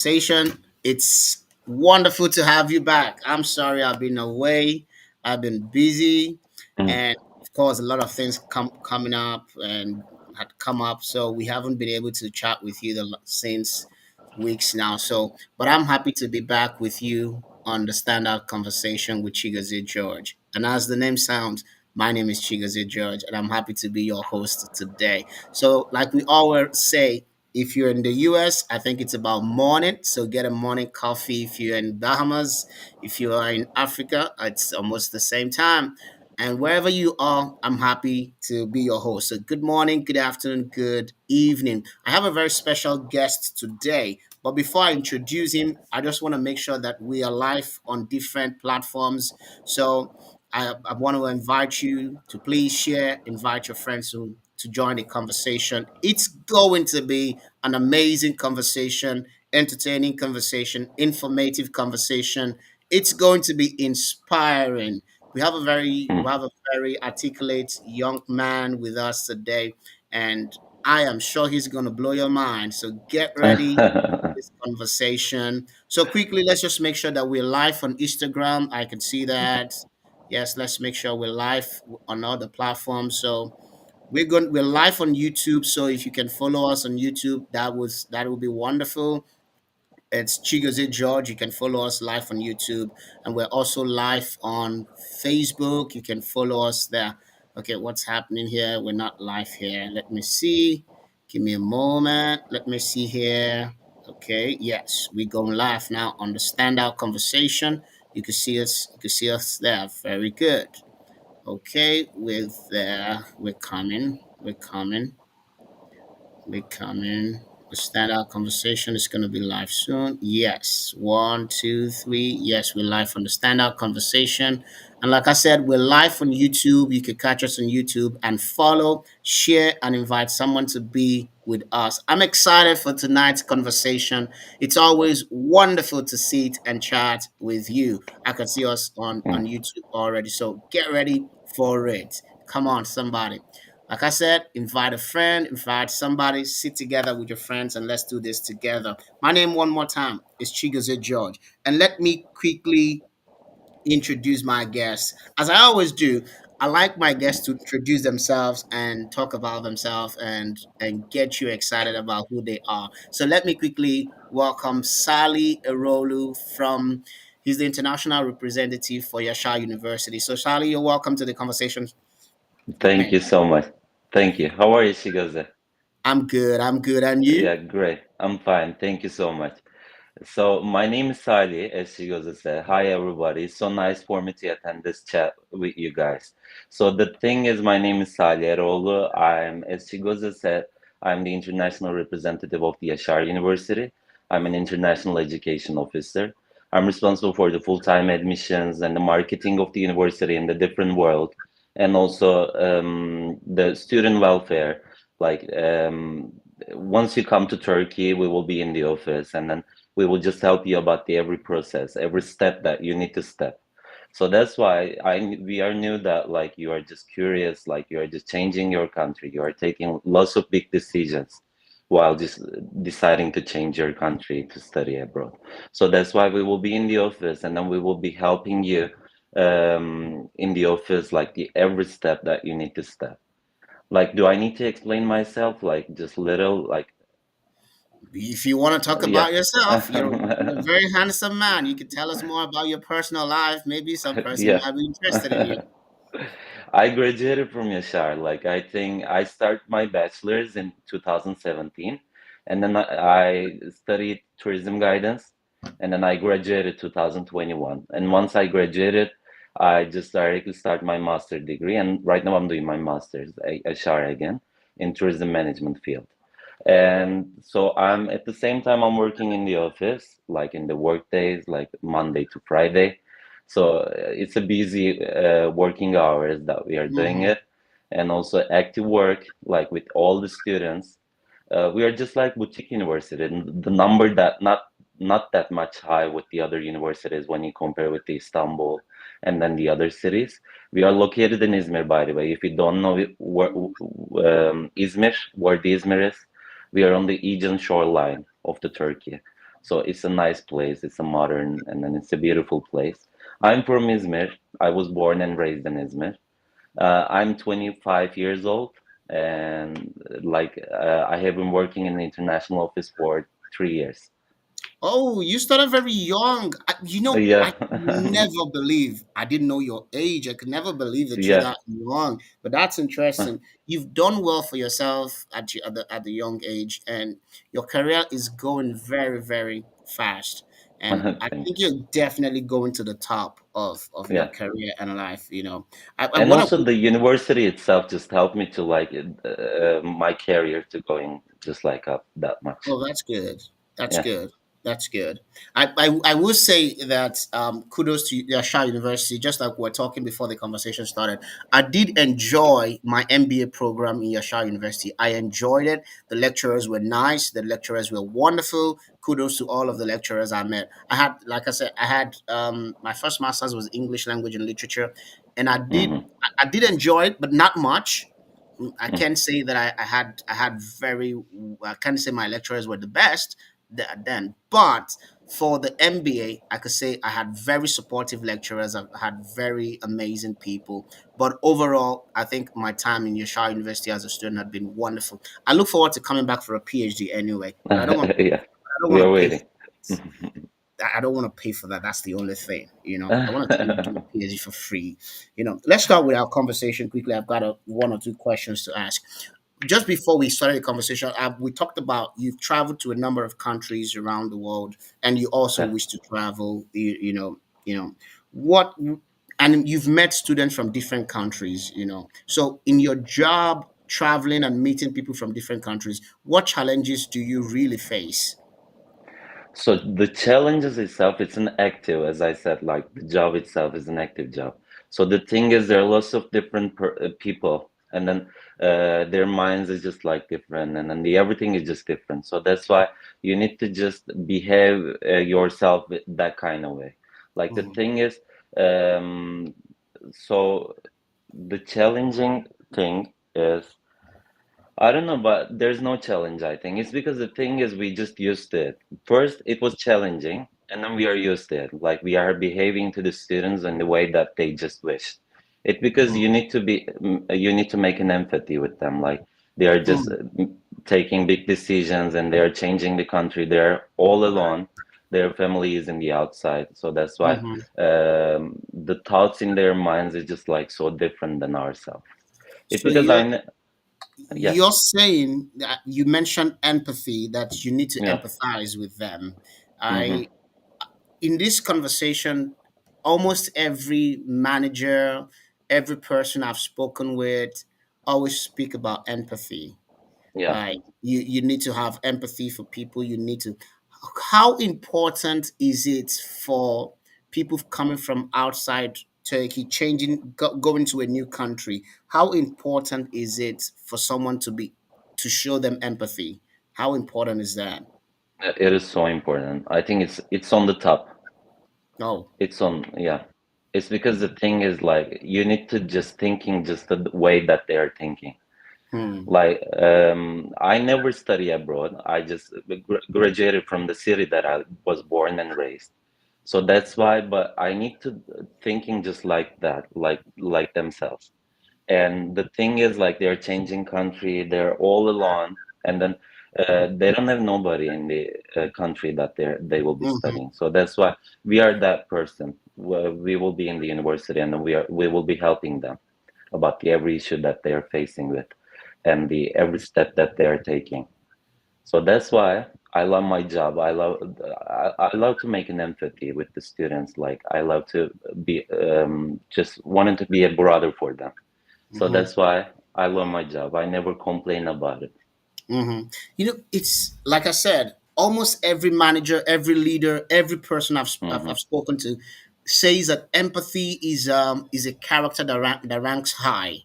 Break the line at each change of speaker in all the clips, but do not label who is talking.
Conversation. It's wonderful to have you back. I'm sorry I've been away. I've been busy,
Mm.
and of course, a lot of things coming up and had come up, so we haven't been able to chat with you since weeks now. But I'm happy to be back with you on the Standout Conversation with Chigozie George. And as the name sounds, my name is Chigozie George, and I'm happy to be your host today. So, like we always say, if you're in the US, I think it's about morning. So get a morning coffee. If you're in Bahamas, if you are in Africa, it's almost the same time. And wherever you are, I'm happy to be your host. So good morning, good afternoon, good evening. I have a very special guest today. But before I introduce him, I just want to make sure that we are live on different platforms. So I want to invite you to please share, invite your friends to join the conversation. It's going to be an amazing conversation, entertaining conversation, informative conversation. It's going to be inspiring. We
Mm.
have a very articulate young man with us today, and I am sure he's going to blow your mind. So get ready for this conversation. So quickly, let's just make sure that we're live on Instagram. I can see that. Yes, let's make sure we're live on all the platforms. So we're live on YouTube. So if you can follow us on YouTube, that would be wonderful. It's Chigozie George. You can follow us live on YouTube, and we're also live on Facebook. You can follow us there. Okay, what's happening here? We're not live here. Let me see. Give me a moment. Let me see here. Okay, yes, we going live now on the Standout Conversation. You can see us. You can see us there. Very good. Okay, we're coming. We're coming. We're coming. The standout conversation is going to be live soon. Yes. One, two, three. Yes, we're live on the standout conversation. And like I said, we're live on YouTube. You can catch us on YouTube and follow, share, and invite someone to be with us. I'm excited for tonight's conversation. It's always wonderful to sit and chat with you. I can see us on
Mm.
YouTube already. So get ready for it. Come on, somebody. Like I said, invite a friend, invite somebody, sit together with your friends, and let's do this together. My name, one more time, is Chigozie George. And let me quickly introduce my guests. As I always do, I like my guests to introduce themselves and talk about themselves and get you excited about who they are. So let me quickly welcome Salih Eroglu from he's the international representative for Yasar University. So Salih, you're welcome to the conversation with
Thank
me.
you so much. Thank you. How are you, Chigozie?
I'm good. I'm good. And
Yeah,
you?
great. I'm fine. Thank you so much. So my name is Salih, as Chigozie said. Hi, everybody. It's so nice for me to attend this chat with you guys. So the thing is, my name is Salih Eroglu. As Chigozie said, I'm the international representative of the Yasar University. I'm an international education officer. I'm responsible for the full-time admissions and the marketing of the university in the different world, and also the student welfare. Like once you come to Turkey, we will be in the office, and then we will just help you about the every process, every step that you need to step. So that's why we are new that like you are just curious, like you are just changing your country, you are taking lots of big decisions while just deciding to change your country to study abroad. So that's why we will be in the office, and then we will be helping you in the office, like the every step that you need to step. Like, do I need to explain myself? Like, just little, like,
If you want to talk
yeah.
about yourself, you're a very handsome man. You could tell us more about your personal life. Maybe some person
Yeah.
might be interested in you.
I graduated from Yashar. Like I think I started my bachelor's in 2017, and then I studied tourism guidance, and then I graduated 2021. And once I graduated, I just directly started my master degree, and right now I'm doing my master's at Yashar again in tourism management field. And so I'm at the same time I'm working in the office, like in the work days, like Monday to Friday. So it's a busy working hours that we are doing
Hmm.
it, and also active work, like with all the students. We are just like boutique university, and the number that not that much high with the other universities when you compare with the Istanbul and then the other cities. We are located in Izmir, by the way. If you don't know where Izmir, where the Izmir is, we are on the Aegean shoreline of the Turkey. So it's a nice place. It's a modern, and then it's a beautiful place. I'm from Izmir. I was born and raised in Izmir. I'm 25 years old, and I have been working in the international office for 3 years.
Oh, you started very young. I
Yeah,
could never believe. I didn't know your age. I could never believe that you're
yeah,
that young. But that's interesting. You've done well for yourself at the young age, and your career is going very, very fast. And I
thank
think you're definitely going to the top of your
yeah.
career and life. I
And
want
also
to.
the university itself just helped me to my career to going just like up that much.
Oh, that's good. That's
Yeah,
good. That's good. I will say that kudos to Yasar University. Just like we were talking before the conversation started, I did enjoy my MBA program in Yasar University. I enjoyed it. The lecturers were nice. The lecturers were wonderful. Kudos to all of the lecturers I met. I had, like I said, I had my first master's was English language and literature, and
hmm
I did enjoy it, but not much. I can't say that I had very I can't say my lecturers were the best then, but for the MBA, I could say I had very supportive lecturers. I had very amazing people. But overall, I think my time in Yashar University as a student had been wonderful. I look forward to coming back for a PhD anyway, but
yeah,
I don't
we
want
are
to pay
waiting.
for it. I don't want to pay for that. That's the only thing. I want to come and do a PhD for free. Let's start with our conversation quickly. I've got one or two questions to ask. Just before we started the conversation, we talked about you've traveled to a number of countries around the world, and you also
Okay.
wish to travel. What, and you've met students from different countries. So in your job, traveling and meeting people from different countries, what challenges do you really face?
So the challenges itself, it's an active, as I said, like the job itself is an active job. So the thing is, there are lots of different people, and then their minds is just like different, and then everything is just different. So that's why you need to just behave yourself that kind of way. Like the
Mhm.
thing is, um, so the challenging thing is. I don't know, but there's no challenge, I think. It's because the thing is, we just used to it. First, it was challenging, and then we are used to it. Like we are behaving to the students in the way that they just wish. It's because
Mhm.
you need to make an empathy with them. Like they are just
Mm.
taking big decisions and they are changing the country. They're all alone. Their family is in the outside. So that's why
Mhm.
the thoughts in their minds is just like so different than ourselves. It's
So
because yeah,
you're saying that you mentioned empathy, that you need to
yeah.
empathize with them.
hmm
I In this conversation, almost every manager, every person I've spoken with always speak about empathy.
Yeah,
Like you need to have empathy for people. You need to. How important is it for people coming from outside Turkey, going to a new country? How important is it for someone to show them empathy? How important is that?
it is so important. I think it's on the top.
Oh.
It's on, yeah. It's because the thing is like you need to just thinking just the way that they are thinking.
Hmm.
Like I never study abroad. I just graduated from the city that I was born and raised. So that's why, but I need to thinking just like that, like themselves. And the thing is, like, they're changing country, they're all alone, and then they don't have nobody in the country that they will be
Hmm.
studying. So that's why we are that person. We will be in the university, and we will be helping them about the every issue that they are facing with, and the every step that they are taking. So that's why I love my job. I love to make an empathy with the students. Like I love to be just wanting to be a brother for them. So
Hmm.
that's why I love my job. I never complain about it.
Hmm. It's like I said, almost every manager, every leader, every person
hmm
I've spoken to says that empathy is a character that ranks high.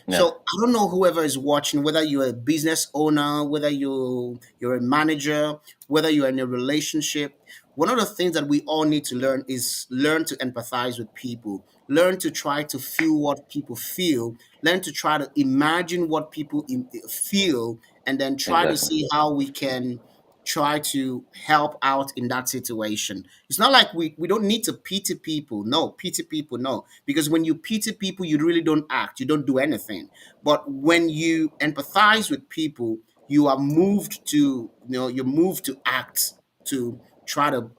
Yeah,
So I don't know whoever is watching, whether you're a business owner, whether you're a manager, whether you're in a relationship. One of the things that we all need to learn is learn to empathize with people, learn to try to feel what people feel, learn to try to imagine what people feel, and then try to
exactly.
see how we can try to help out in that situation. It's not like we don't need to pity people. No, pity people, no. Because when you pity people, you really don't act, you don't do anything. But when you empathize with people, you are moved to, you're moved to act, to try to,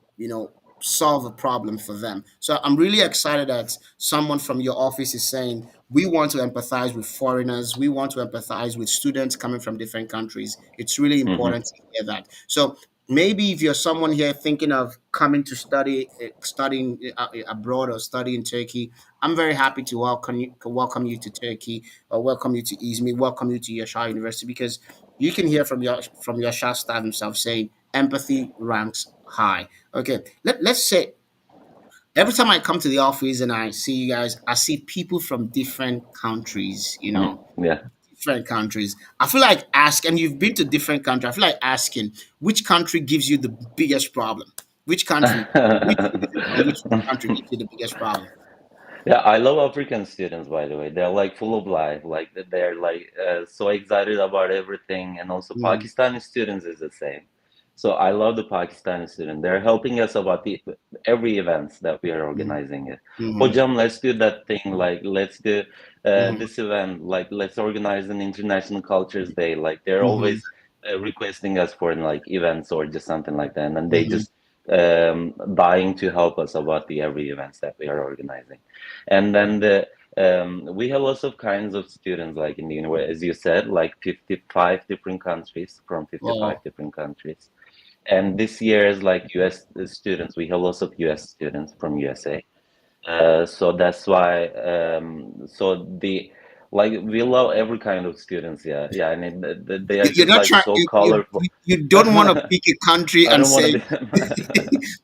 solve a problem for them. So I'm really excited that someone from your office is saying we want to empathize with foreigners, we want to empathize with students coming from different countries. It's really
Hmm.
important to hear that. So maybe if you're someone here thinking of coming to studying abroad or study in Turkey, I'm very happy to welcome you to Turkey, or welcome you to Izmir, welcome you to Yasar University, because you can hear from your Yasar staff himself saying empathy ranks high. Okay, let's say every time I come to the office and I see you guys, I see people from different countries,
Yeah.
different countries. I feel like and you've been to different countries. I feel like asking which country gives you the biggest problem? Which country, which citizen from which country gives you the biggest problem?
Yeah, I love African students, by the way. They're like full of life, like they're like so excited about everything. And also
Mm,
Pakistani students is the same. So I love the Pakistani student. They're helping us about the every events that we are
mm,
organizing it.
mm,
Hojam, let's do that thing. Like let's do
mm,
this event. Like let's organize an International Cultures Day. Like they're
mm,
always requesting us for like events or just something like that. And then they
mm,
just dying to help us about the every events that we are organizing. And then we have lots of kinds of students, like in the university, as you said, like 55 different countries from 55
well,
different countries. And this year is like US students. We have lots of US students from USA. So that's why, so the, like, we love every kind of students. Yeah. Yeah. I mean, they are
you're
just
not
like
trying.
so
You
colorful.
you don't want to
I
pick a country and
don't want to
say,
be.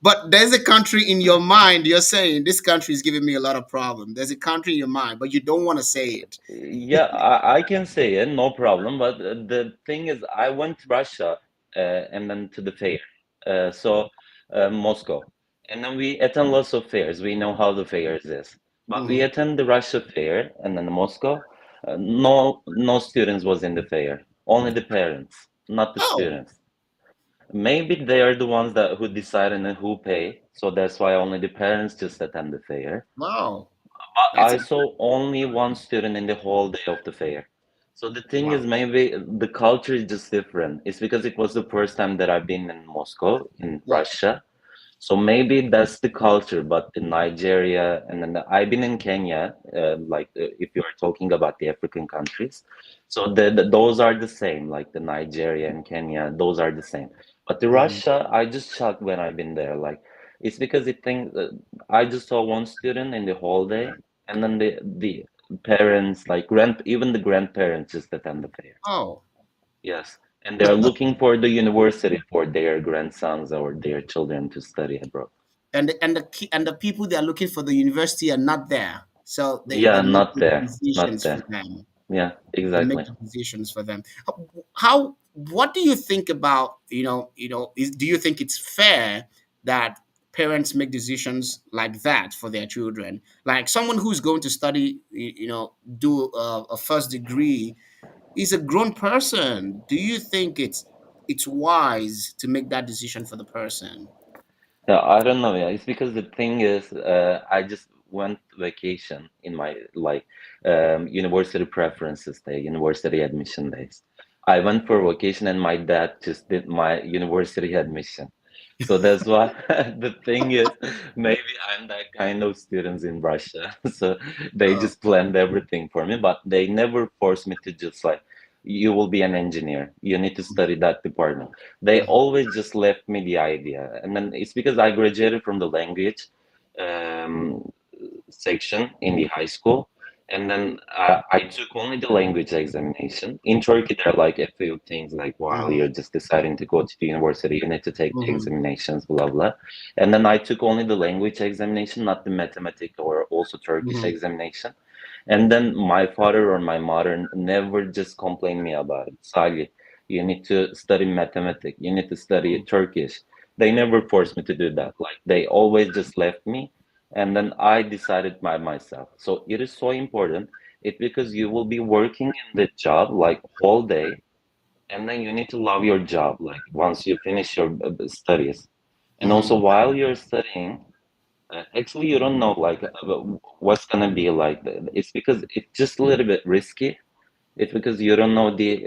but there's a country in your mind. You're saying this country is giving me a lot of problem. There's a country in your mind, but you don't want to say it.
Yeah, I can say it, no problem. But the thing is, I went to Russia and then to the fair, Moscow, and then we attend lots of fairs. We know how the fairs is, but we
Hmm.
attend the Russia fair and then Moscow. No students was in the fair, only the parents, not the
Oh,
students. Maybe they are the ones that who decide and then who pay, so that's why only the parents just attend the fair.
wow, that's
I
a
saw only one student in the whole day of the fair. So the thing is,
wow.
maybe the culture is just different. It's because it was the first time that I've been in Moscow, in
Yeah.
Russia. So maybe that's the culture, but in Nigeria and then I've been in Kenya, if you are talking about the African countries, so those are the same, like the Nigeria and Kenya, those are the same. But the
Hmm.
Russia, I just shocked when I've been there. Like it's because it think I just saw one student in the whole day, and then the parents, like even the grandparents, just attend the fair.
Oh,
Yes, and they're looking for the university for their grandsons or their children to study abroad.
and the people they are looking for the university are not there, so they
Yeah,
make
not
the
there, not
decisions for
there.
them.
Yeah,
They make
exactly.
the decisions for them. How? What do you think about, do you think it's fair that parents make decisions like that for their children? Like someone who's going to study, do a first degree, is a grown person. Do you think it's wise to make that decision for the person?
Yeah, I don't know. Yeah, it's because the thing is, I just went vacation in my like university preferences day, university admission days. I went for vacation, and my dad just did my university admission. So that's why the thing is, maybe I'm that kind of students in Russia. So they
Oh.
just planned everything for me, but they never forced me to just like, you will be an engineer. You need to study that department. They
Mhm.
always just left me the idea. And then it's because I graduated from the language um, section in the high school. And then I took only the language examination. In Turkey, there are like a few things like while
Mhm.
you're just deciding to go to the university, you need to take the
Mhm.
examinations, blah, blah. And then I took only the language examination, not the mathematics or also Turkish
Mhm.
examination. And then my father or my mother never just complained me about it. Salih, you need to study mathematics, you need to study Turkish. They never forced me to do that. Like they always just left me, and then I decided by myself. So it is so important. It because you will be working in the job like all day, and then you need to love your job. Like once you finish your studies, and also
Mm-hmm.
while you're studying, actually you don't know like what's gonna be like. It's because it's just a little bit risky. It's because you don't know the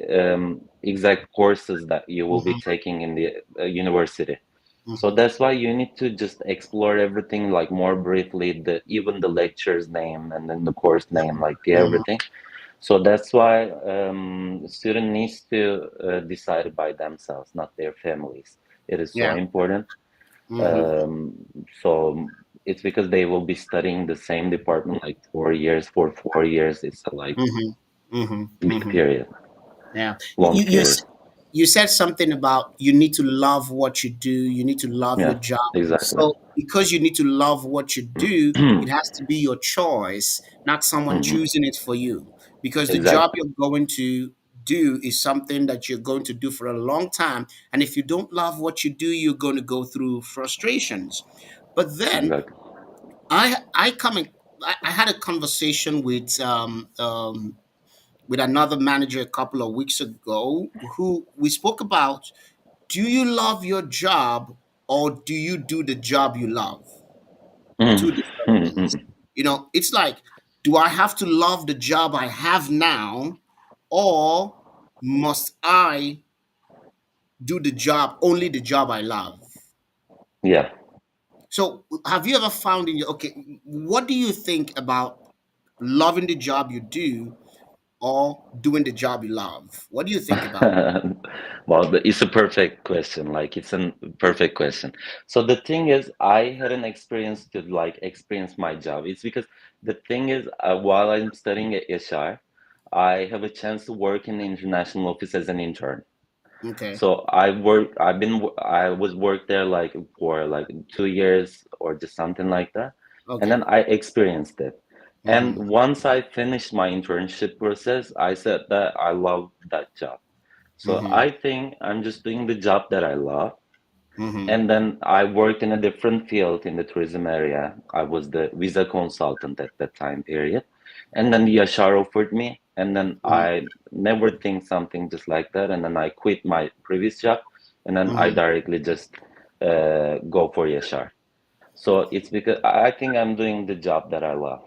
exact courses that you will be
Mm-hmm.
taking in the university. So
Mm-hmm.
that's why you need to just explore everything like more briefly, the even the lecture's name and then the course name, like the
Mm-hmm.
everything. So that's why student needs to decide by themselves, not their families. It is so
Yeah.
important.
Mm-hmm.
Um, so it's because they will be studying the same department like 4 years. For 4 years, it's a like
Mm-hmm. Mm-hmm.
big
Mm-hmm.
period,
Yeah.
long period.
You said something about you need to love what you do, you need to love your
Yeah,
job.
exactly.
So because you need to love what you do, it has to be your choice, not someone
Mhm.
choosing it for you. Because the job
Exactly,
you're going to do is something that you're going to do for a long time. And if you don't love what you do, you're going to go through frustrations. But then
exactly.
I come in, I had a conversation with another manager a couple of weeks ago who we spoke about, do you love your job or do you do the job you love? Two
Mhm.
different things.
Mhm.
It's like, do I have to love the job I have now, or must I do the job, only the job I love?
Yeah.
So have you ever found in your, okay, what do you think about loving the job you do or doing the job you love? What do you think about it?
Well, it's a perfect question. Like it's a perfect question. So the thing is, I had an experience to like experience my job. It's because the thing is, while I'm studying at Yashar, I have a chance to work in the international office as an intern.
Okay.
So I was worked there like for like 2 years or just something like that. And
Okay.
then I experienced it. And
Mm-hmm.
once I finished my internship process, I said that I love that job. So
Mm-hmm.
I think I'm just doing the job that I love.
Mm-hmm.
And then I worked in a different field in the tourism area. I was the visa consultant at that time period. And then the Yashar offered me. And then I never think something just like that. And then I quit my previous job. And then I
Mm-hmm.
directly just go for Yashar. So it's because I think I'm doing the job that I love.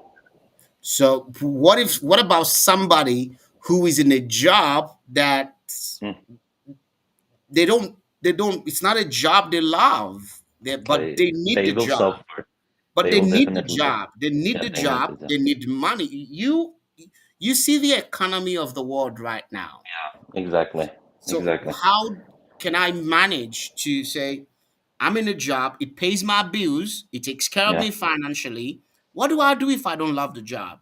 So what about somebody who is in a job that
Mm.
they don't it's not a job they love, but
They
they need
they
the
will
job.
suffer.
But
They
they
will
need the
definitely suffer.
job. They need
Yeah,
the
they need
job.
the job.
They need money. You see the economy of the world right now.
Exactly.
So
Exactly.
how can I manage to say I'm in a job, it pays my bills, it takes care of
Yeah.
me financially. What do I do if I don't love the job?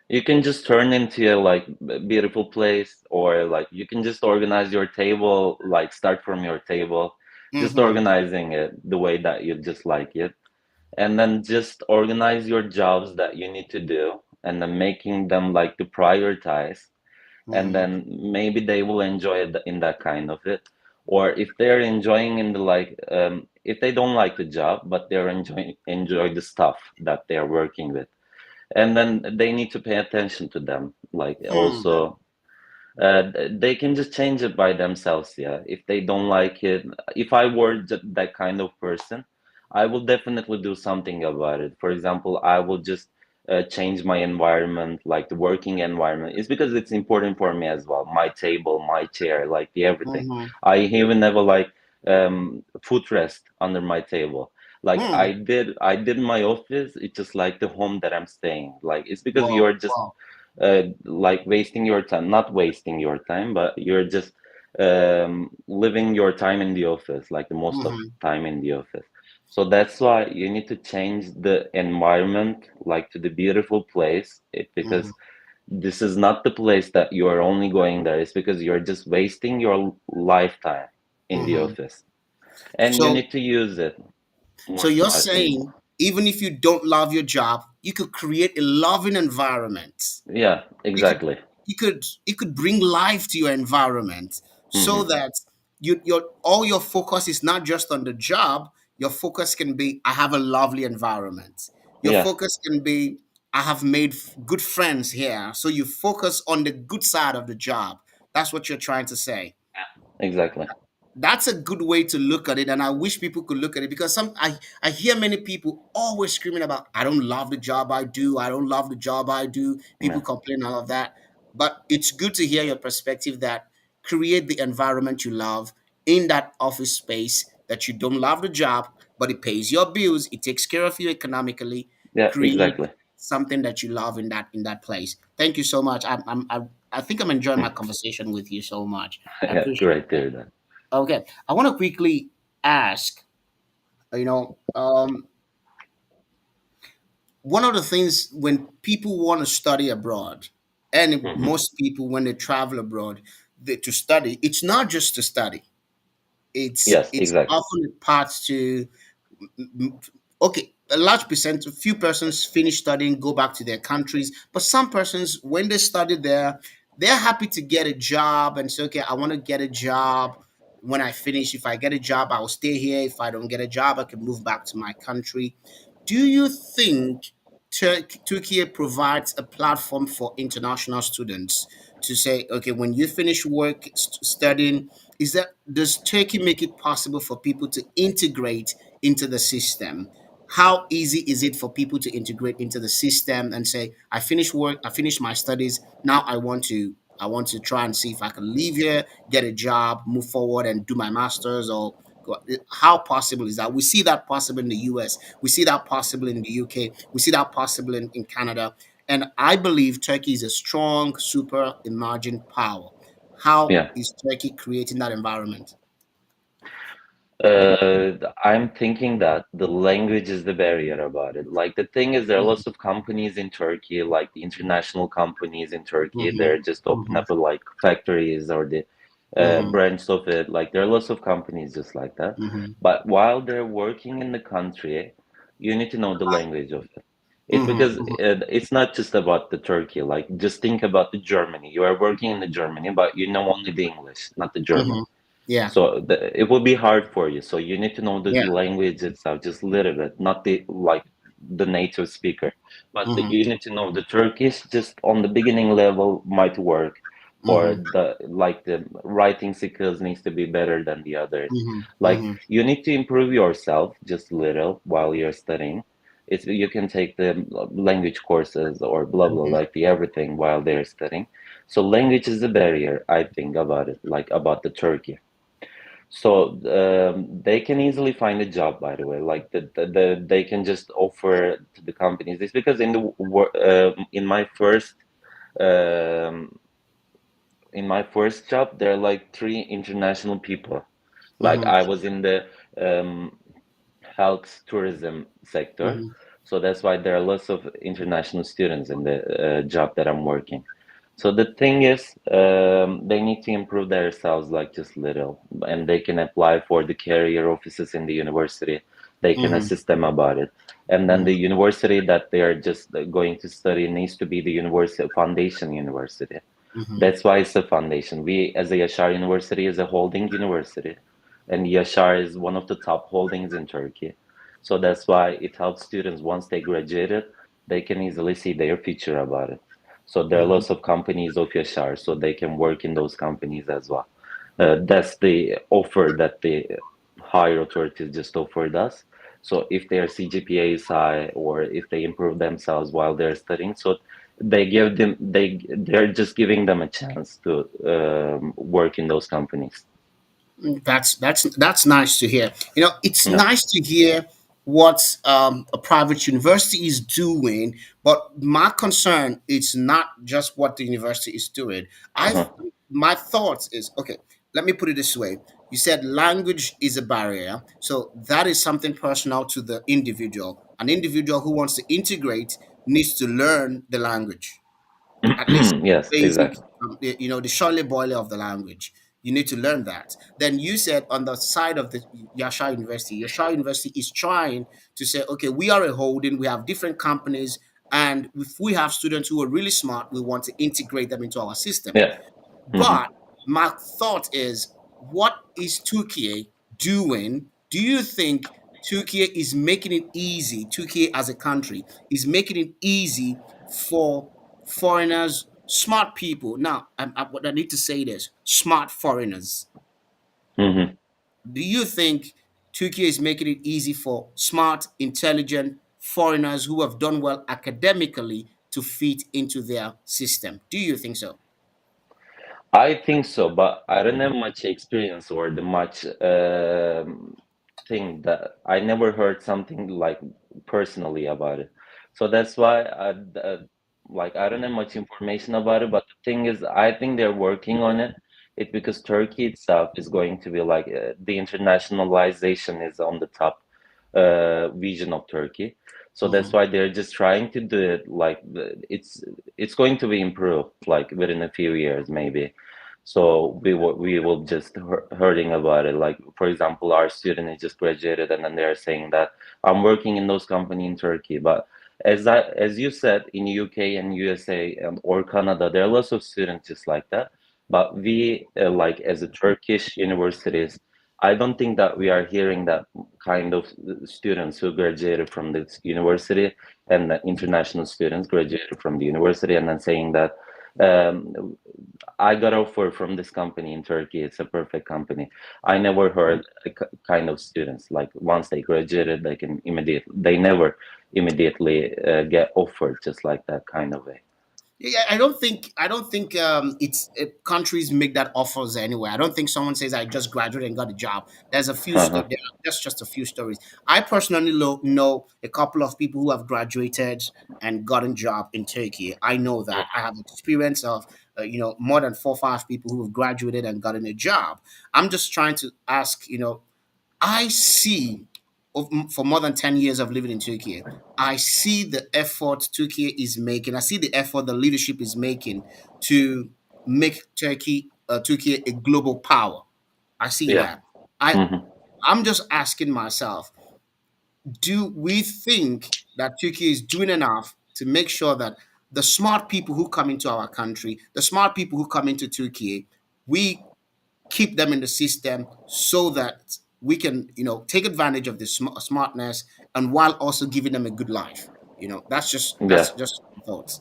You can just turn into a like beautiful place, or like you can just organize your table, like start from your table, just
Mm-hmm.
organizing it the way that you just like it, and then just organize your jobs that you need to do, and then making them like to prioritize, and
Mm-hmm.
then maybe they will enjoy it in that kind of it. Or if they're enjoying in the like, if they don't like the job, but they're enjoy the stuff that they're working with, and then they need to pay attention to them like
Hmm.
also they can just change it by themselves. Yeah, if they don't like it, if I were that kind of person, I will definitely do something about it. For example, I will just change my environment, like the working environment. It's because it's important for me as well, my table, my chair, like the everything.
Mm-hmm.
I even never like footrest under my table. Like
Hmm.
I did in my office. It's just like the home that I'm staying. Like it's because
Wow.
you're just
Wow.
like wasting your time, not wasting your time, but you're just living your time in the office, like the most of
Mm-hmm.
time in the office. So that's why you need to change the environment, like to the beautiful place,
Mm-hmm.
because this is not the place that you are only going there. It's because you're just wasting your lifetime in the
Mm-hmm.
office, and you
So
need to use it
So
more
you're
smartly.
saying even if you don't love your job, you could create a loving environment.
Yeah,
You could
exactly.
you could bring life to your environment so
Hmm.
that your all your focus is not just on the job. Your focus can be I have a lovely environment. Your
Yeah,
focus can be I have made good friends here. So you focus on the good side of the job. That's what you're trying to say.
Exactly.
That's a good way to look at it, and I wish people could look at it, because I hear many people always screaming about, I don't love the job I do, I don't love the job I do. People
Yeah.
complain all of that, but it's good to hear your perspective that create the environment you love in that office space, that you don't love the job, but it pays your bills, it takes care of you economically.
Yeah,
Create
exactly.
something that you love in that place. Thank you so much. I think I'm enjoying my conversation with you so much. I
Yeah,
appreciate
great to
that.
hear that.
Okay, I want to quickly ask, you know, one of the things when people want to study abroad, and
Hmm.
most people when they travel abroad, to study, it's not just to study.
Yes,
It's
exactly.
often a path to, okay, a large percent, a few persons finish studying, go back to their countries, but some persons, when they study there, they're happy to get a job and say, okay, I want to get a job. When I finish, if I get a job, I'll stay here. If I don't get a job, I can move back to my country. Do you think Turkey provides a platform for international students to say, okay, when you finish work studying, is that, does Turkey make it possible for people to integrate into the system? How easy is it for people to integrate into the system and say, I finished work, I finished my studies, now I want to try and see if I can leave here, get a job, move forward and do my masters, or how possible is that? We see that possible in the US, we see that possible in the UK, we see that possible in Canada. And I believe Turkey is a strong, super emerging power. How
Yeah.
is Turkey creating that environment?
I'm thinking that the language is the barrier about it. Like the thing is, there are
Mhm,
lots of companies in Turkey, like the international companies in Turkey.
mhm,
They're just open
mhm,
up like factories or the
mhm,
branch of it. Like there are lots of companies just like that.
mhm,
But while they're working in the country, you need to know the language of it. It
mhm,
because
mhm,
it's not just about the Turkey. Like just think about the Germany. You are working in the Germany, but you know only the English, not the German.
mhm. Yeah,
So it will be hard for you. So you need to know the
yeah.
language itself just a little bit, not the like the native speaker, but
Mhm,
you need to know the Turkish just on the beginning level might work, or
mhm,
the like the writing skills needs to be better than the others.
mhm,
Like
mhm,
you need to improve yourself just a little while you're studying. It's you can take the language courses or blah blah
mhm,
like the everything while they're studying. So language is the barrier, I think about it, like about the Turkey. So they can easily find a job, by the way. Like they can just offer to the companies. It's because um, in my first job, there are like three international people. Like
mhm,
I was in the um, health tourism sector,
mhm,
so that's why there are lots of international students in the job that I'm working. So the thing is, they need to improve themselves like just little, and they can apply for the career offices in the university. They can
mhm,
assist them about it, and then the
mhm,
university that they are just going to study needs to be the university foundation university.
mhm,
That's why it's a foundation. We, as a Yasar University, is a holding university, and Yasar is one of the top holdings in Turkey. So that's why it helps students once they graduated, they can easily see their future about it. So there are
mhm.
lots of companies of Yashar, so they can work in those companies as well. That's the offer that the higher authorities just offered us. So if their CGPA is high or if they improve themselves while they're studying, so they're just giving them a chance to work in those companies.
That's nice to hear. It's
Yeah.
nice to hear what a private university is doing, but my concern is not just what the university is doing. I've
Uh-huh.
My thoughts is, okay. Let me put it this way. You said language is a barrier, so that is something personal to the individual. An individual who wants to integrate needs to learn the language, at least
Yes,
basic,
exactly.
the shirley boiler of the language. You need to learn that. Then you said on the side of the Yashar University is trying to say, okay, we are a holding, we have different companies, and if we have students who are really smart, we want to integrate them into our system.
Yeah. Hmm.
But my thought is, what is Turkey doing? Do you think Turkey is making it easy? Turkey as a country is making it easy for foreigners smart people. Now, what I need to say is smart foreigners.
Hmm.
Do you think Turkey is making it easy for smart, intelligent foreigners who have done well academically to fit into their system? Do you think so?
I think so, but I don't have much experience or the much thing that I never heard something like personally about it. So that's why like I don't have much information about it. But the thing is, I think they're working on it. It because Turkey itself is going to be like the internationalization is on the top vision of Turkey. So that's
Mhm.
why they're just trying to do it like it's going to be improved like within a few years maybe. So we will just hearing about it. Like for example, our student is just graduated, and then they're saying that I'm working in those company in Turkey. But as you said, in UK and USA or Canada, there are lots of students just like that. But we like as a Turkish universities, I don't think that we are hearing that kind of students who graduated from this university and the international students graduated from the university and then saying that. I got offer from this company in Turkey. It's a perfect company. I never heard a kind of students like once they graduated, they never immediately get offered just like that kind of way.
Yeah, I don't think it's countries make that offers anyway. I don't think someone says I just graduated and got a job. There's a few
Uh-huh.
there are just a few stories. I personally know a couple of people who have graduated and gotten job in Turkey. I know that I have experience of more than 4 or 5 people who have graduated and gotten a job. I'm just trying to ask, I see for more than 10 years of living in Turkey, I see the effort Turkey is making. I see the effort the leadership is making to make Turkey a global power. I see
Yeah.
that. I
Hmm.
I'm just asking myself, do we think that Turkey is doing enough to make sure that the smart people who come into our country, the smart people who come into Turkey, we keep them in the system so that we can take advantage of the smartness and while also giving them a good life. That's just
Yeah.
thoughts.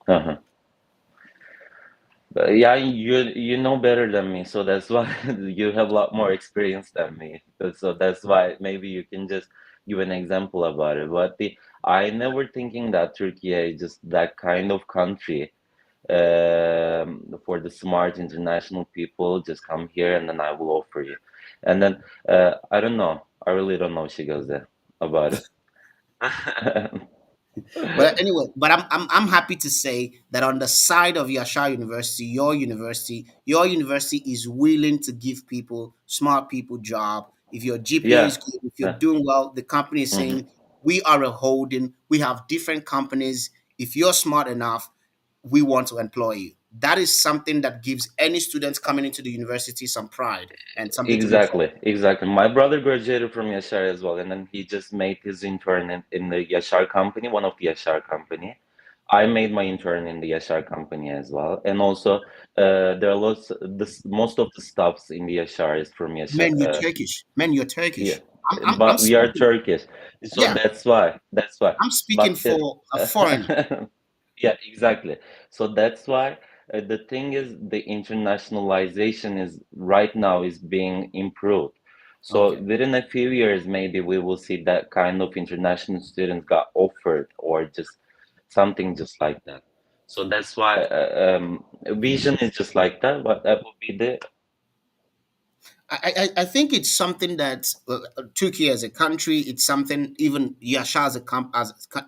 Uh-huh. But yeah, you know better than me, so that's why you have a lot more experience than me. So that's why maybe you can just give an example about it. But I never thinking that Turkey is just that kind of country for the smart international people. Just come here and then I will offer you. And then I don't know. I really don't know. She goes there about it.
But anyway, but I'm happy to say that on the side of Yashar University, your university is willing to give people, smart people, job. If your GPA is
Yeah.
good, if you're
Yeah.
doing well, the company is
Hmm.
saying we are a holding. We have different companies. If you're smart enough, we want to employ you. That is something that gives any students coming into the university some pride and something to look for.
Exactly, exactly. My brother graduated from Yashar as well, and then he just made his intern in the Yashar company, one of the Yashar company. I made my intern in the Yashar company as well, and also there are lots. Most of the stuffs in the Yashar is from Yashar.
Man, you're Turkish. Man, you're
Yeah,
Turkish. I'm
but we are
speaking.
Turkish, so
Yeah,
that's why. That's why.
I'm speaking
But still,
for a foreigner.
yeah, exactly. So that's why the thing is the internationalization is right now is being improved. So
Okay.
within a few years, maybe we will see that kind of international students got offered or just something just like that. So that's why vision is just like that. But that would be the
I think it's something that Turkey as a country, it's something even Yasha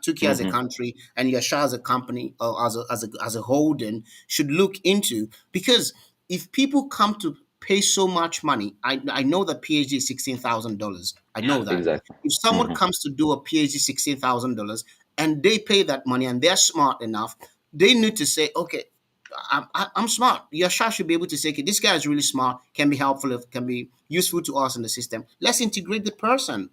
Turkey as a
hmm
country and Yasha as a company or as a holding should look into, because if people come to pay so much money, I know that PhD is $16,000. I
yeah,
know that
exactly.
if someone
Hmm.
comes to do a PhD $16,000 and they pay that money and they're smart enough, they need to say, okay, I'm smart. Yasha should be able to say, okay, this guy is really smart, can be helpful, can be useful to us in the system. Let's integrate the person,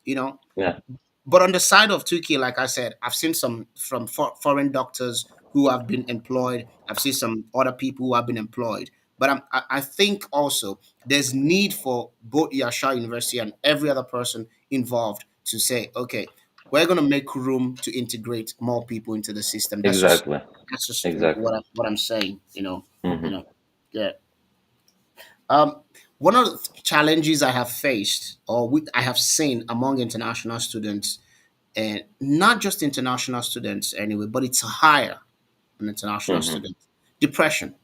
you know.
Yeah,
But on the side of Turkey, like I said, I've seen some from foreign doctors who have been employed. I've seen some other people who have been employed. But I think also there's need for both Yasha University and every other person involved to say, okay, We're going to make room to integrate more people into the system.
Exactly.
That's just
Exactly.
what I'm saying. You
Hmm.
know, yeah. Um, One of the challenges I have faced, I have seen among international students, and not just international students anyway, but it's higher than international
Hmm.
students. Depression.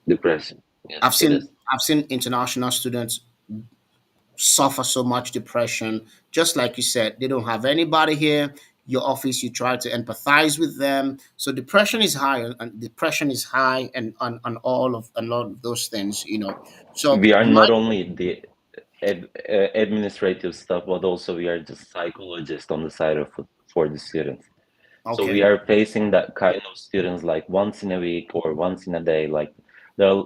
Depression. Yes, it is.
I've seen international students suffer so much depression. Just like you said, they don't have anybody here. Your office, you try to empathize with them. So depression is high, and depression is high, and on all of a lot of those things. So
We are
my
not only the administrative stuff, but also we are just psychologists on the side of for the students. So we
okay.
are facing that kind of students like once in a week or once in a day. Like there,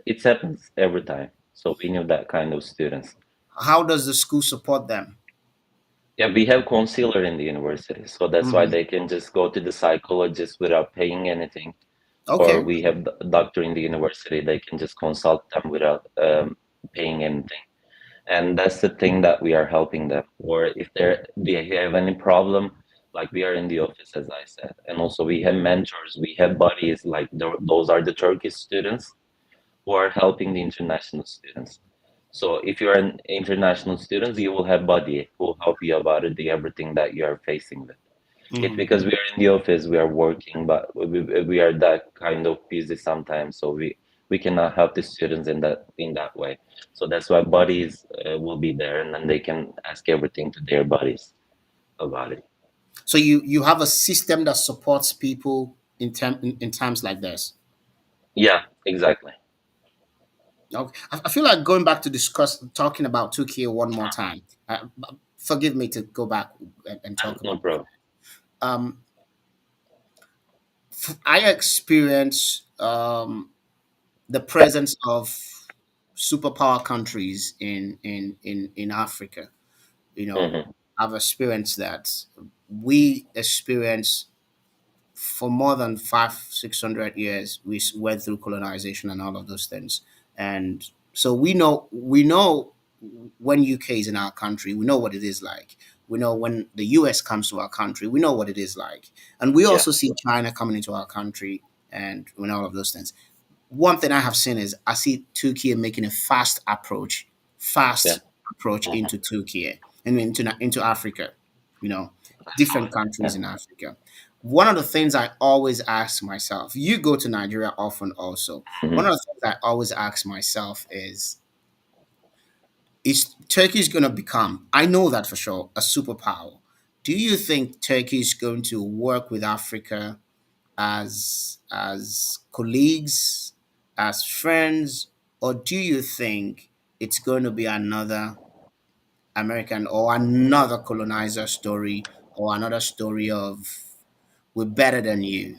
it happens every time. So we know that kind of students.
How does the school support them?
Yeah, we have concealer in the university, so that's why
Hmm.
they can just go to the psychologist without paying anything. Or
Okay.
we have the doctor in the university, they can just consult them without paying anything. And that's the thing that we are helping them. Or if they have any problem, like we are in the office, as I said, and also we have mentors, we have buddies, like those are the Turkish students who are helping the international students. So if you're an international student, you will have buddy who will help you about it, the everything that you are facing with. It's
Hmm.
because we are in the office, we are working, but we are that kind of busy sometimes, so we cannot help the students in that way. So that's why buddies will be there, and then they can ask everything to their buddies about it.
So you have a system that supports people in times like this.
Yeah, exactly.
Okay. I feel like going back to discuss talking about Turkey one more time. Forgive me to go back and talk
No
about.
problem.
Um, I experience the presence of superpower countries in Africa. You know,
Hmm.
I've experienced that. We experience for more than 500-600 years went through colonization and all of those things, and so we know when UK is in our country, we know what it is like. We know when the US comes to our country, we know what it is like, and we
Yeah,
also see China coming into our country, and when all of those things. One thing I have seen is I see Turkey making a
yeah.
fast approach
Hmm.
into Turkey and into Africa, different countries
Yeah.
in Africa. One of the things I always ask myself, you go to Nigeria often also. One
Hmm.
of the things I always ask myself is Turkey is going to become, I know that for sure, a superpower. Do you think Turkey is going to work with Africa as colleagues, as friends, or do you think it's going to be another American or another colonizer story or another story of we're better than you?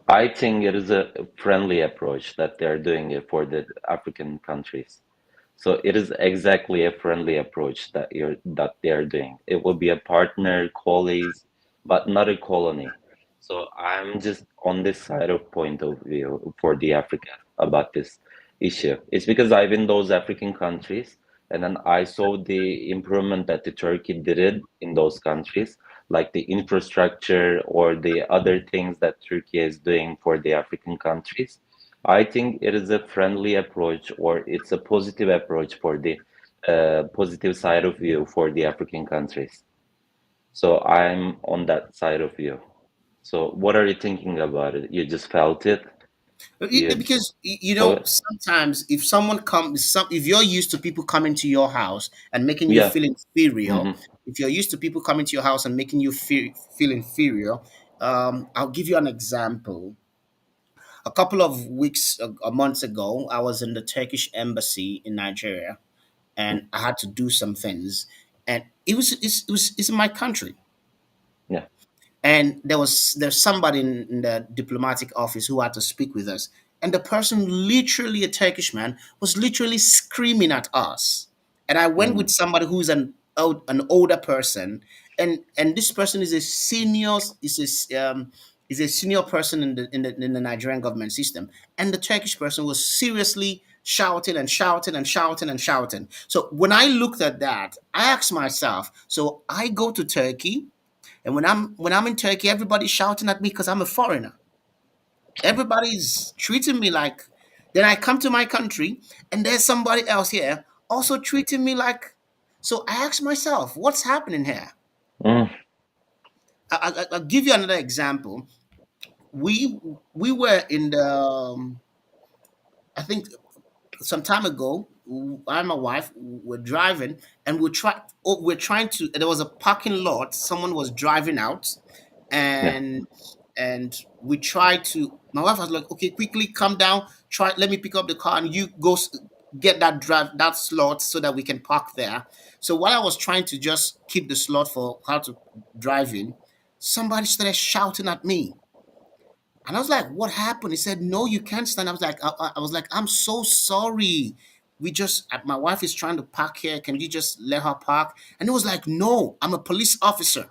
I think it is a friendly approach that they're doing it for the African countries. So it is exactly a friendly approach that they are doing. It will be a partner, colleagues, but not a colony. So I'm just on this side of point of view for the Africa about this issue. It's because I've in those African countries, and then I saw the improvement that the Turkey did it in those countries, like the infrastructure or the other things that Turkey is doing for the African countries. I think it is a friendly approach or it's a positive approach for the positive side of view for the African countries. So I'm on that side of view. So what are you thinking about it? You just felt it? You
Because
saw it?
sometimes if someone comes, if you're used to people coming to your house and making you
Yeah.
feel inferior,
Hmm.
if you're used to people coming to your house and making you feel inferior, I'll give you an example. A couple of weeks, a month ago, I was in the Turkish embassy in Nigeria, and I had to do some things, and it's in my country.
Yeah.
And there's somebody in the diplomatic office who had to speak with us, and the person, literally a Turkish man, was literally screaming at us. And I went with
Mm.
somebody who's an older person, and this person is a senior person in the Nigerian government system, and the Turkish person was seriously shouting and shouting and shouting and shouting. So when I looked at that, I asked myself, so I go to Turkey, and when I'm in Turkey, everybody's shouting at me because I'm a foreigner. Everybody's treating me like. Then I come to my country, and there's somebody else here also treating me like. So I asked myself, what's happening here?
Mm,
I'll give you another example. We we were in the I think some time ago. I and my wife were driving, and we're trying to. There was a parking lot. Someone was driving out,
yeah.
and we tried to. My wife was like, "Okay, quickly come down. Try. Let me pick up the car, and you go get that slot so that we can park there." So while I was trying to just keep the slot for how to drive in, somebody started shouting at me. And I was like, "What happened?" He said, "No, you can't stand." I was like, "I'm so sorry. My wife is trying to park here. Can you just let her park?" And he was like, "No, I'm a police officer."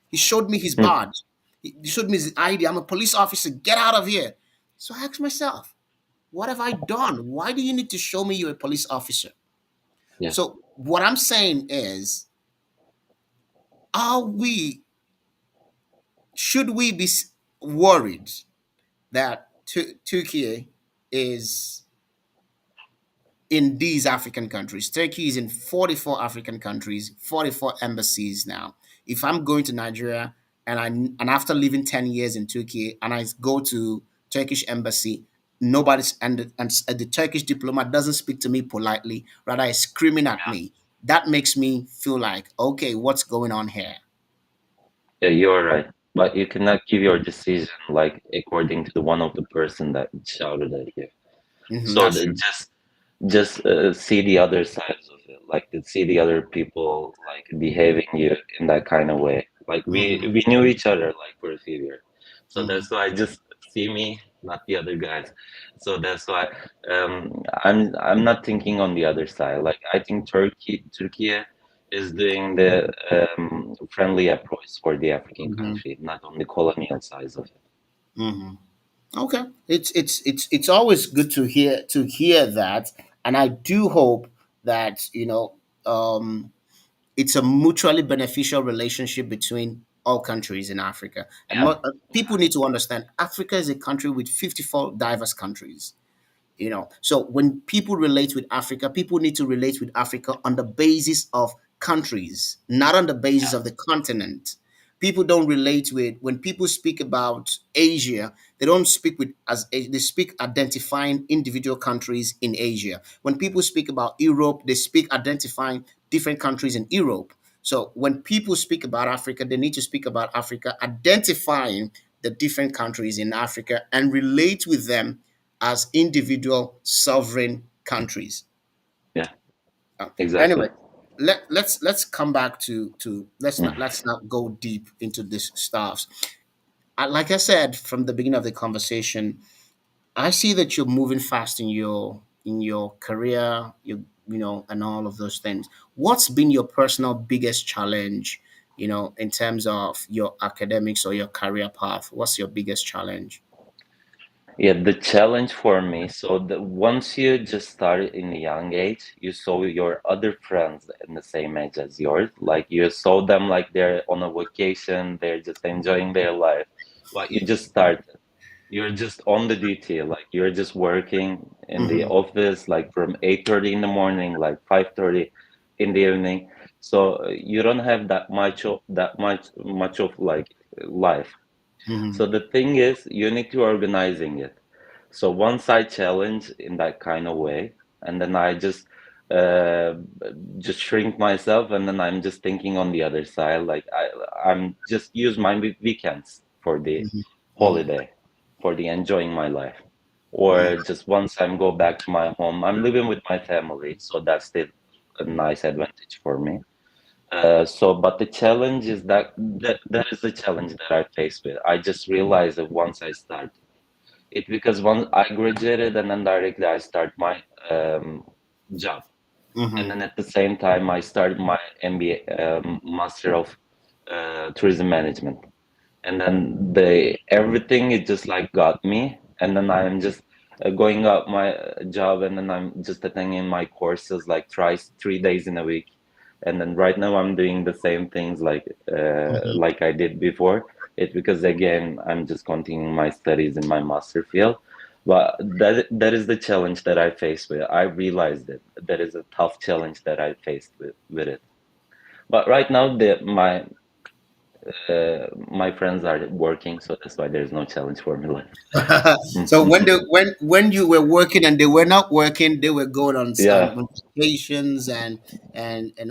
He showed me his
Mm,
badge. He showed me his ID. "I'm a police officer. Get out of here." So I asked myself, what have I done? Why do you need to show me you're a police officer?
yeah.
So what I'm saying is, are we, should we be worried that Turkey is in these African countries? Turkey is in 44 African countries, 44 embassies now. If I'm going to Nigeria, and after living 10 years in Turkey, and I go to Turkish embassy, nobody's and the Turkish diplomat doesn't speak to me politely, rather is screaming at me. That makes me feel like, okay, what's going on here?
Yeah, you're right. But you cannot give your decision like according to the one of the person that shouted at you. So
That's true.
just see the other sides of it, like to see the other people like behaving you in that kind of way. Like
Hmm.
we knew each other like for a few years, so
Hmm.
that's why just see me, not the other guys. So that's why I'm not thinking on the other side. Like I think Turkey is doing the friendly approach for the African
Hmm.
country, not on the colonial sides of it.
Hmm. Okay, it's always good to hear that, and I do hope that it's a mutually beneficial relationship between all countries in Africa. And
Yeah,
people need to understand, Africa is a country with 54 diverse countries. So when people relate with Africa, people need to relate with Africa on the basis of countries, not on the basis of the continent. People don't relate with, when people speak about Asia, they don't speak with they speak identifying individual countries in Asia. When people speak about Europe, they speak identifying different countries in Europe. So when people speak about Africa, they need to speak about Africa identifying the different countries in Africa and relate with them as individual sovereign countries.
yeah,
Anyway,
exactly.
let's come back to
Mm.
let's not go deep into this stuff. Like I said from the beginning of the conversation, I see that you're moving fast in your career, and all of those things. What's been your personal biggest challenge, in terms of your academics or your career path? What's your biggest challenge?
Yeah, the challenge for me, so once you just started in a young age, you saw your other friends in the same age as yours. Like you saw them like they're on a vacation, they're just enjoying their life. But you just started. You're just on the duty, like you're just working in the
Mm-hmm.
office, like from 8:30 in the morning, like 5:30 in the evening. So you don't have that much of like life.
Mm-hmm.
So the thing is, you need to organizing it. So once I challenge in that kind of way, and then I uh, just shrink myself, and then I'm just thinking on the other side, like I'm just use my weekends for the
Mm-hmm.
holiday, for the enjoying my life, or just once I'm go back to my home, I'm living with my family, so that's still a nice advantage for me. But the challenge is that is the challenge that I face with. I just realized that once I start it, because once I graduated and then directly I start my job, and
Mm-hmm.
then at the same time I started my MBA, Master of Tourism Management, and then the everything it just like got me, and then I'm just going out my job, and then I'm just attending my courses like twice 3 days in a week. And then right now I'm doing the same things
Mhm.
like I did before. It's because again I'm just continuing my studies in my master field. But that is the challenge that I face with. I realized it. That is a tough challenge that I faced with it. But right now my friends are working, so that's why there's no challenge for me left.
So when you were working and they were not working, they were going
Yeah,
on vacations and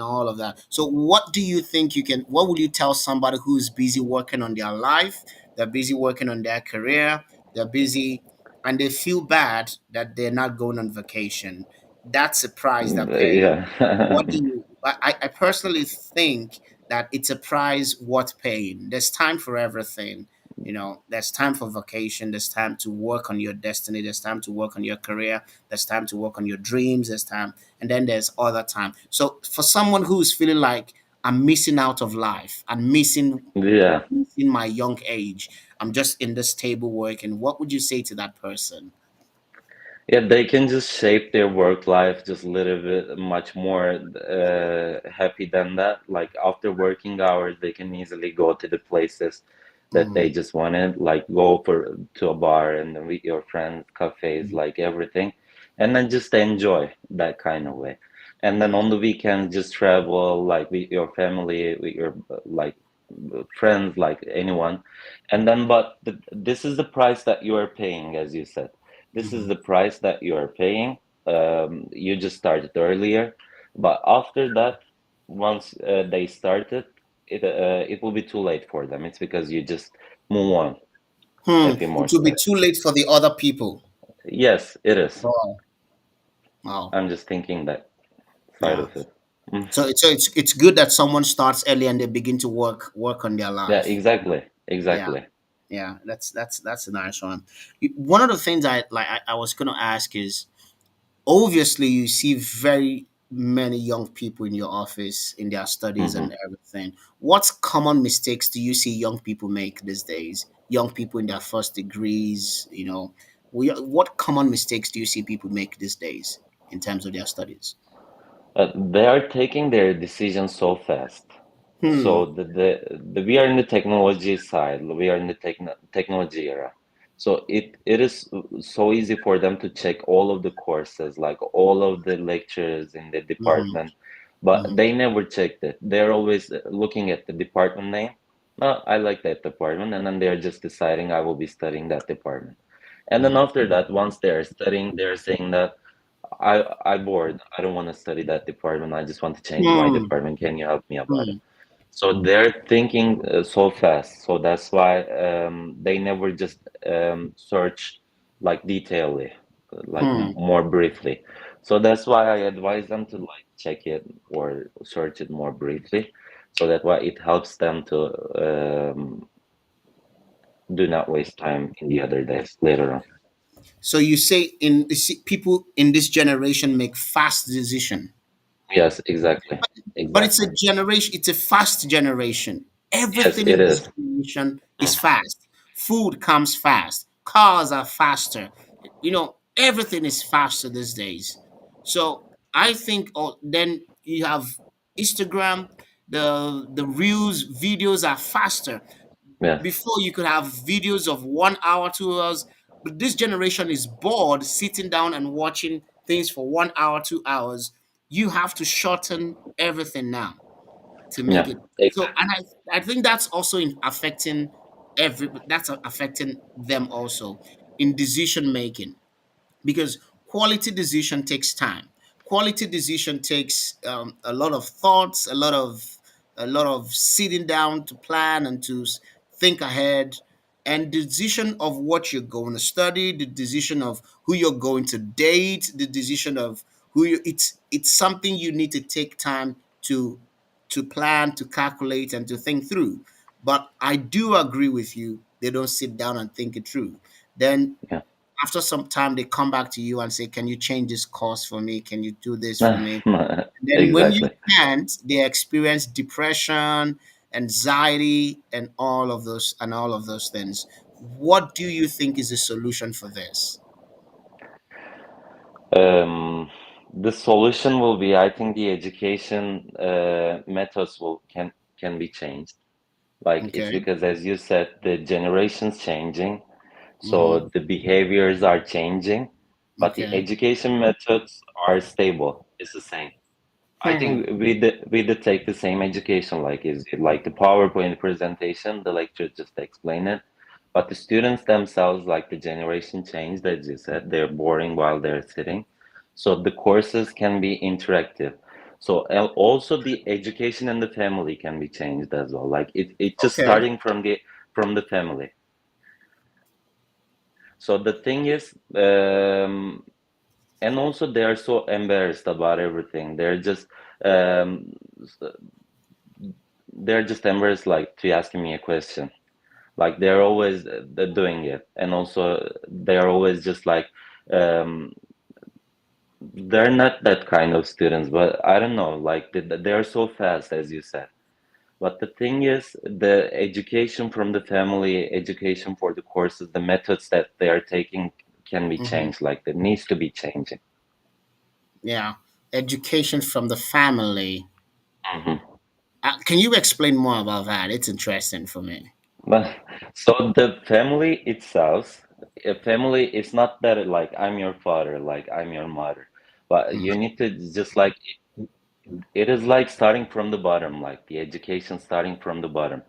all of that. So what do you think you can? What will you tell somebody who's busy working on their life? They're busy working on their career. They're busy, and they feel bad that they're not going on vacation. That's a price they're paying.
yeah,
What do you? I personally think that it's a price worth paying. There's time for everything. There's time for vacation, there's time to work on your destiny, there's time to work on your career, there's time to work on your dreams, there's time, and then there's other time. So for someone who's feeling like I'm missing out of life,
yeah.
I'm missing my young age, I'm just in this table working, what would you say to that person?
Yeah, they can just shape their work life just a little bit much more happy than that. Like after working hours, they can easily go to the places that they
Mm,
just wanted, like go for to a bar and then with your friends, cafes,
mm,
like everything, and then just enjoy that kind of way. And then
mm,
on the weekends, just travel like with your family, with your like friends, like anyone. And then, but this is the price that you are paying, as you said. This is
mhm.
the price that you are paying. You just started earlier, but after that, once they started, it will be too late for them. It's because you just move on a few more
It will be
steps.
too late for the other people.
Yes, it is.
Oh, wow.
I'm just thinking that side
Yeah.
of it. Mm.
So it's good that someone starts early and they begin to work on their
Yeah,
life.
exactly,
Yeah,
exactly.
yeah, that's a nice one. One of the things I was going to ask is, obviously you see very many young people in your office in their studies
Hmm.
and everything. What common mistakes do you see young people make these days? Young people in their first degrees, what common mistakes do you see people make these days in terms of their studies?
They are taking their decisions so fast.
Hmm.
So we are in the technology side. We are in the technology era. So it is so easy for them to check all of the courses, like all of the lectures in the
Hmm.
department, but
Hmm.
they never checked it. They're always looking at the department name. No, I like that department, and then they're just deciding I will be studying that department. And then
Hmm.
after that, once they're studying, they're saying that I bored. I don't want to study that department. I just want to change my
Hmm.
department. Can you help me about it?
Hmm.
So they're thinking so fast. So that's why they never just search like detailedly, like
Hmm.
more briefly. So that's why I advise them to like check it or search it more briefly. So that why it helps them to do not waste time in the other days later on.
So you say people in this generation make fast decision.
Yes, exactly,
But it's
exactly.
a generation, it's a fast generation.
Yes,
Everything
it
in this
is.
generation is fast. Food comes fast. Cars are faster. Everything is faster these days. So I think, then you have Instagram, the reels, videos are faster.
Yes,
Before you could have videos of 1 hour, 2 hours, but this generation is bored sitting down and watching things for 1 hour, 2 hours. You have to shorten everything now to make
yeah,
it so.
exactly.
And I think that's also affecting them also in decision making, because quality decision takes time. Quality decision takes a lot of thoughts, a lot of sitting down to plan and to think ahead, and the decision of what you're going to study, the decision of who you're going to date, the decision of it's something you need to take time to plan, to calculate, and to think through. But I do agree with you. They don't sit down and think it through. Then
Yeah.
after some time they come back to you and say, can you change this course for me, can you do this for me? And then when you
Exactly.
can't, they experience depression, anxiety, and all of those things. What do you think is the solution for this?
Um, the solution will be, I think, the education methods can be changed. Like it's
Okay.
because, as you said, the generation's changing,
Mm-hmm.
so the behaviors are changing, but the
Okay.
education methods are stable. It's the same. I
Hmm.
think we did take the same education, like is it like the PowerPoint presentation, the lecturer just explain it. But the students themselves, like the generation changed, as you said, they're boring while they're sitting. So the courses can be interactive. So also the education and the family can be changed as well. Like it just
Okay.
starting from the family. So the thing is, and also they are so embarrassed about everything. Um, they're just embarrassed like to asking me a question. Like they're always they're doing it, and also they're always just like um, they're not that kind of students. But I don't know, like they're so fast, as you said. But the thing is, the education from the family, education for the courses, the methods that they are taking can be
Hmm.
changed. Like it needs to be changing.
Yeah. Education from the family.
Mhm.
Can you explain more about that? It's interesting for me.
But so the family itself, a family is not that like I'm your father, like I'm your mother, but you
Hmm.
need to just like it is like starting from the bottom, like the education starting from the bottom,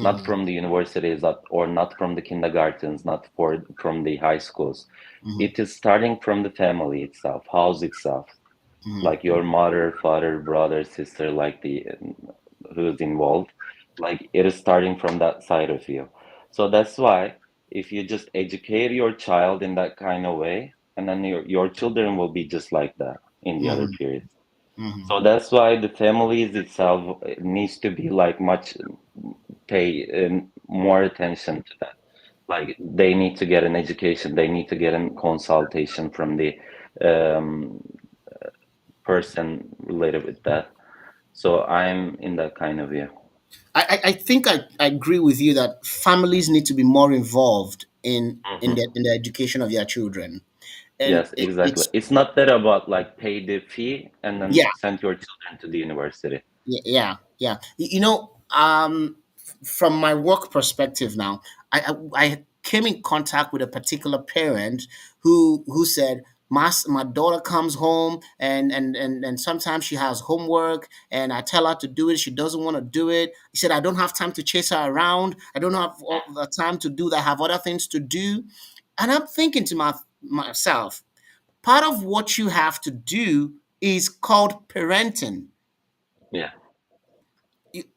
not
Hmm.
from the universities or not from the kindergartens, not from the high schools.
Hmm.
It is starting from the family itself, house itself,
Hmm.
like your mother, father, brother, sister, like the who's involved, like it is starting from that side of you. So that's why if you just educate your child in that kind of way, and then your children will be just like that in the other
Hmm.
periods.
Hmm.
So that's why the families itself needs to be like much pay more attention to that. Like they need to get an education, they need to get a consultation from the um, person related with that. So I'm in that kind of view.
I think I agree with you that families need to be more involved
Hmm.
in the education of their children, and
Yes, exactly.
it's
It's not that about like pay the fee and then
yeah.
send your children to the university.
Yeah, yeah. From my work perspective now, I came in contact with a particular parent who said, my daughter comes home and sometimes she has homework and I tell her to do it. She doesn't want to do it. He said, I don't have time to chase her around. I don't have all the time to do that. I have other things to do. And I'm thinking to myself, part of what you have to do is called parenting.
Yeah,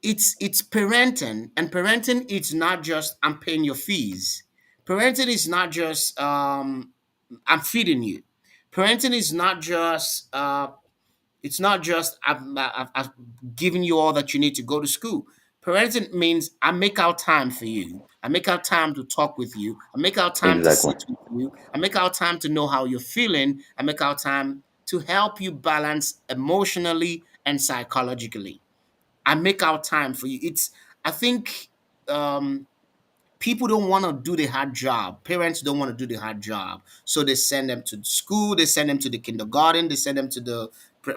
It's parenting, and parenting it's not just I'm paying your fees. Parenting is not just I'm feeding you. Parenting is not just it's not just I've given you all that you need to go to school. Parenting means I make out time for you. I make out time to talk with you. I make out time to
exactly.
sit with you. I make out time to know how you're feeling. I make out time to help you balance emotionally and psychologically. I make out time for you. I think um, people don't want to do the hard job. Parents don't want to do the hard job. So they send them to school, they send them to the kindergarten, they send them to the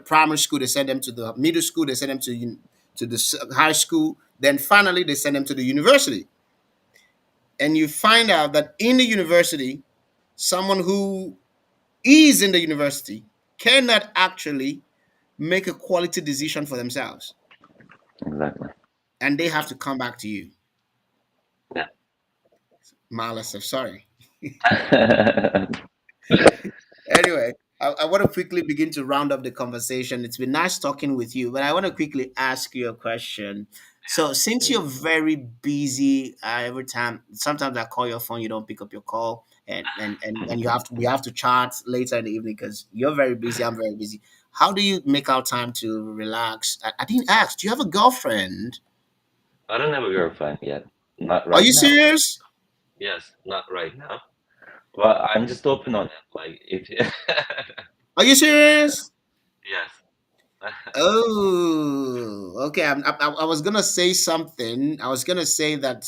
primary school, they send them to the middle school, they send them to the high school. Then finally, they send them to the university. And you find out that in the university, someone who is in the university cannot actually make a quality decision for themselves.
Exactly.
And they have to come back to you.
Yeah.
Malice of sorry. Anyway, I want to quickly begin to round up the conversation. It's been nice talking with you, but I want to quickly ask you a question. So, since you're very busy every time, sometimes I call your phone, you don't pick up your call, and we have to chat later in the evening because you're very busy. I'm very busy. How do you make out time to relax? I didn't ask. Do you have a girlfriend?
I don't have a girlfriend yet. Not
Are
right
you
now.
serious?
Yes, not right now. Well, I'm just open on it. Like if
Are you serious?
yes.
Oh, okay. I was gonna say something. I was gonna say that,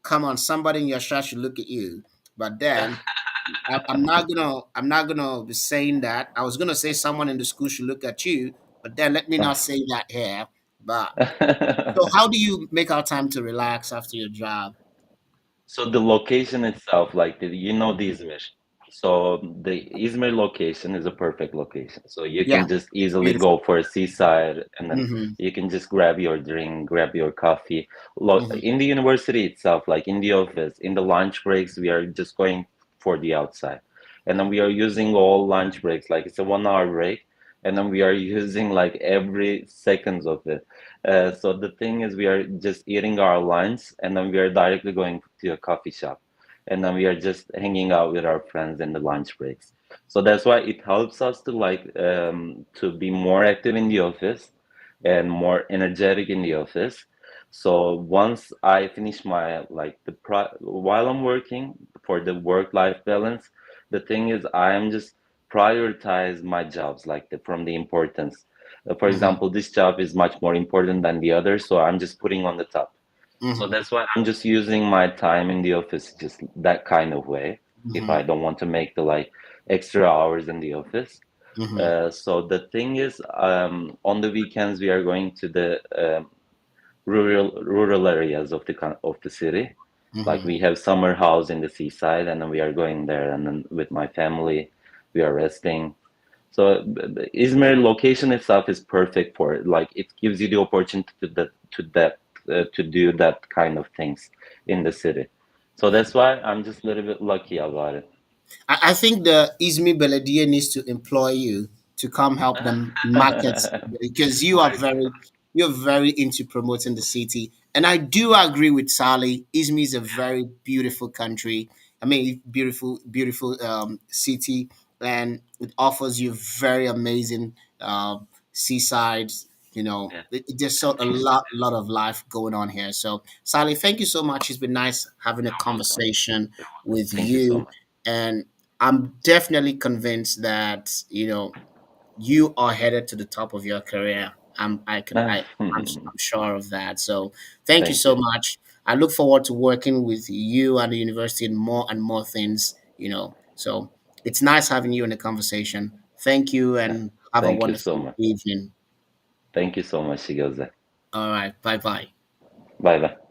come on, somebody in your shot should look at you. But then, I'm not gonna be saying that. I was gonna say someone in the school should look at you, but then let me not say that here. But so, how do you make our time to relax after your job?
So the location itself, like the Izmir. So the Izmir location is a perfect location. So you
Yeah,
can just easily
beautiful.
go for a seaside, and then
Mm-hmm.
you can just grab your drink, grab your coffee.
Mm-hmm.
In the university itself, like in the office, in the lunch breaks, we are just going for the outside. And then we are using all lunch breaks, like it's a 1 hour break, and then we are using like every seconds of it. So the thing is, we are just eating our lunch, and then we are directly going to a coffee shop, and then we are just hanging out with our friends in the lunch breaks. So that's why it helps us to to be more active in the office and more energetic in the office. So once I finish my while I'm working for the work-life balance, the thing is I am just prioritize my jobs from the importance. For
Mm-hmm.
example, this job is much more important than the other, so I'm just putting on the top. So
Mm-hmm.
that's why I'm just using my time in the office just that kind of way. If
Mm-hmm.
I don't want to make the extra hours in the office.
Mm-hmm.
So the thing is, on the weekends we are going to the rural areas of of the city. Like
Mm-hmm.
we have summer house in the seaside, and then we are going there, and then with my family, we are resting. So Izmir location itself is perfect for it. Like it gives you the opportunity to do that kind of things in the city. So that's why I'm just a little bit lucky about it.
I think the Izmir Belediye needs to employ you to come help them market, because you're very into promoting the city. And I do agree with Sally. Izmir is a very beautiful country. I mean, beautiful city, and it offers you very amazing seasides.
Yeah,
There's so a lot of life going on here. So, Sally, thank you so much. It's been nice having a
you're welcome.
conversation
You're welcome.
with
Thank you so
you, and I'm definitely convinced that you are headed to the top of your career.
much.
I'm sure of that. So thank you
Thank
so
you.
much. I look forward to working with you and the university and more things. So it's nice having you in the conversation. Thank you
Yeah.
and have a
Thank you so
wonderful
much.
evening.
Thank you so much, Chigozie.
All right. Bye bye.
Bye bye.